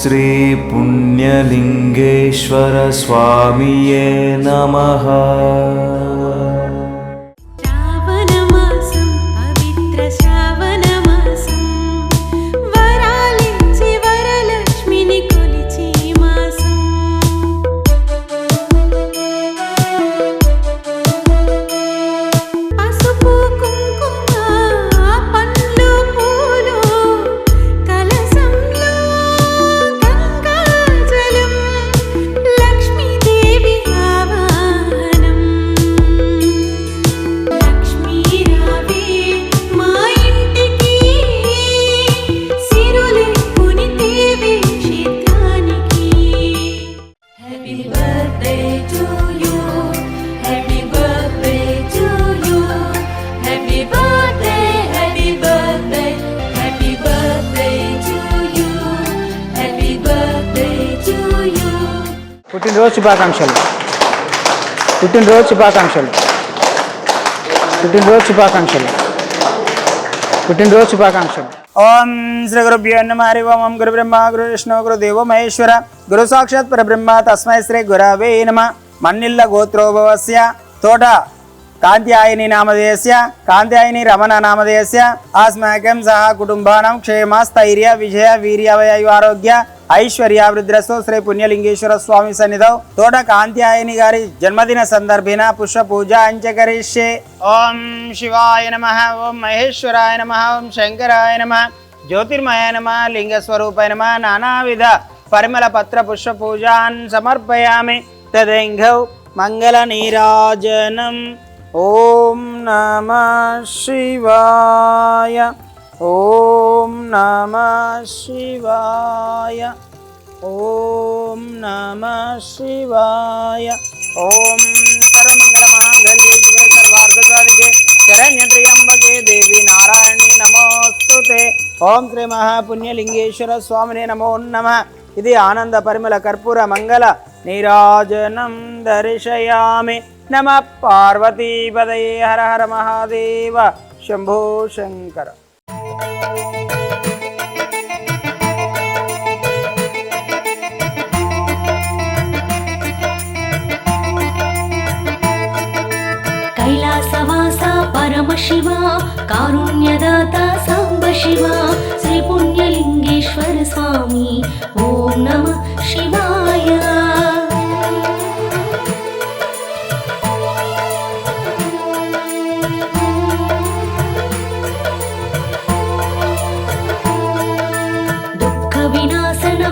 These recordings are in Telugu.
श्री पुण्यलिंगेश्वर स्वामिये नमः। పుట్టినరోజు శుభాకాంక్షలు. పుట్టినరోజు శుభాకాంక్షలు. పుట్టినరోజు శుభాకాంక్షలు. పుట్టినరోజు శుభాకాంక్షలు. ఓం శ్రీ గురుభ్యో నమః. హరి ఓం. గురు బ్రహ్మ గురు విష్ణు గురు దేవో మహేశ్వర గురు సాక్షాత్ పరబ్రహ్మ తస్మై శ్రీ గురవే నమః. మన్నిల్ల గోత్రోభవస్య తోట కాంత్యాయని నామధేయస్య కాంత్యాయని రమణ నామధేయస్య ఆస్మాకం సహ కుటుంబానాం క్షేమ స్థైర్య విజయ వీర్యవయు ఆరోగ్య ఐశ్వర్యావృద్రస్తో శ్రీ పుణ్యలింగేశ్వర స్వామి సన్నిధౌ తోట కాంత్యాయని గారి జన్మదిన సందర్భేన పుష్ప పూజ అంచకరిష్యే. ఓం శివాయ నమః. ఓం మహేశ్వరాయ నమః. ఓం శంకరాయ నమః. జ్యోతిర్మయ నమః. లింగస్వరూపాయ నమః. నానావిధ పరిమళ పత్ర పుష్ప పూజాన్ సమర్పయామి. తదైంఘౌ మంగళ నీరాజనం. ఓం నమః శివాయ. ఓం నమః శివాయ. ఓం నమః శివాయ. ఓం సర్వమంగళమాంగళ్యే శివే సర్వార్థసాధికే శరణ్య త్ర్యంబకే దేవి నారాయణి నమోస్తుతే. ఓం శ్రీ మహాపుణ్యలింగేశ్వర స్వామినే నమో నమః. ఇది ఆనంద పరిమళ కర్పూర మంగళ నీరాజనం దర్శయామి. నమః పార్వతీపదయే. హర హర మహాదేవ. శంభో శంకర. కైలాసవాస పరమ శివ కారుణ్యదాత సాంబ శివ శ్రీ పుణ్యలింగేశ్వర స్వామి. ఓం నమః శివాయ.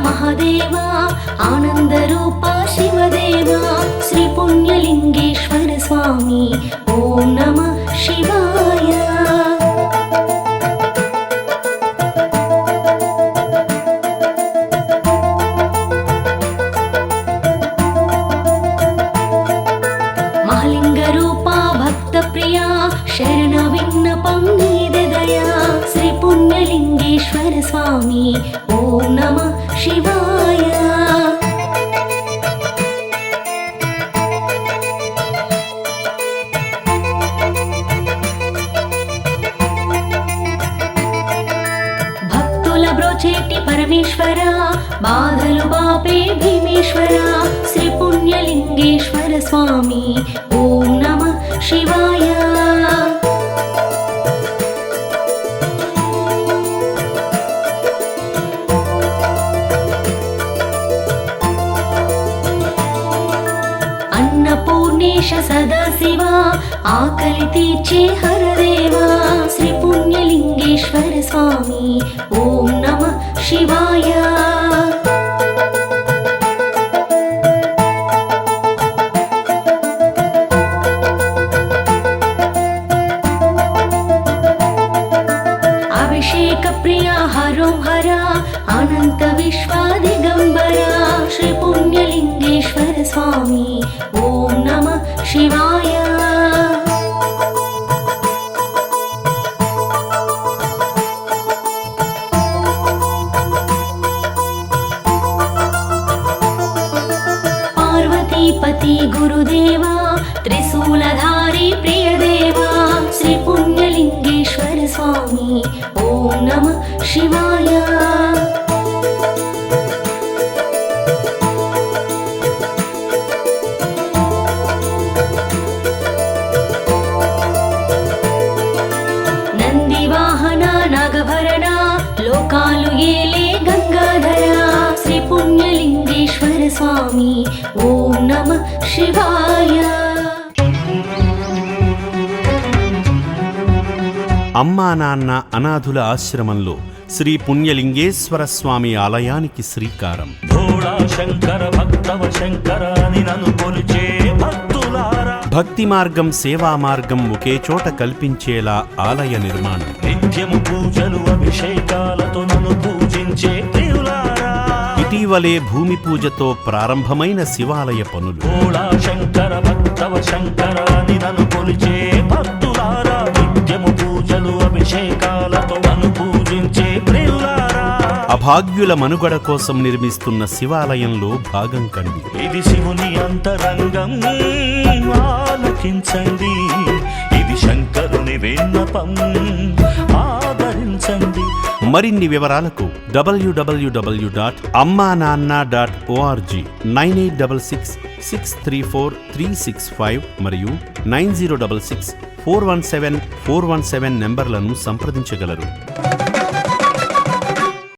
మహాదేవ ఆనందరూప శివదేవ శ్రీ పుణ్యలింగేశ్వర స్వామి. ఓం నమః శివాయ. మహాలింగ రూప భక్త ప్రియ శరణ విన్నపం నీదయా శ్రీ పుణ్యలింగేశ్వర స్వామి. ఓం నమః శివాయ. భక్తుల బ్రోచేటి పరమేశ్వర బాధలు బాపే భీమేశ్వర శ్రీ పుణ్యలింగేశ్వర స్వామి. ఓం నమః శివాయ. అన్నపూర్ణేశ సదాశివ ఆకలి తీర్చే హరదేవా శ్రీ పుణ్యలింగేశ్వర స్వామి. ఓం నమః శివాయ. అభిషేక ప్రియ హరోం హర అనంత విశ్వ దిగంబర శ్రీ పుణ్యలింగేశ్వర స్వామి. ఓం నమః శివాయ. పార్వతీపతి గురుదేవా త్రిశూలధారి ప్రియదేవా శ్రీ పుణ్యలింగేశ్వర స్వామి. ఓం నమః శివాయ. లోకాలు ఏలే గంగాధర శ్రీ పుణ్యలింగేశ్వర స్వామి ఓం నమః శివాయ. అమ్మా నాన్న అనాథుల ఆశ్రమంలో శ్రీ పుణ్యలింగేశ్వర స్వామి ఆలయానికి శ్రీకారం. భోళా శంకర భక్తవ శంకర అని నన్ను కొలిచే భక్తులారా, భక్తి మార్గం సేవా మార్గం ఒకే చోట కల్పించేలా ఆలయ నిర్మాణం. నిత్యము పూజలు అభిషేకాలతో నన్ను పూజించే ప్రియులారా, ఇటీవలే భూమి పూజతో ప్రారంభమైన శివాలయ పనులు. భోళా శంకర భక్తవ శంకర అని నన్ను కొలిచే భక్తులారా, నిత్యము పూజలు అభిషేకాలతో నన్ను పూజించే ప్రియులారా, అభాగ్యుల మనుగడ కోసం నిర్మిస్తున్న శివాలయంలో భాగం కండి. ఇది శివుని అంతరంగం ఆలకించండి, ఇది శంకరుని విన్నపం ఆదరించండి. మరిన్ని వివరాలకు www.ammananna.org 9866634365 మరియు 9066417417 నెంబర్లను సంప్రదించగలరు.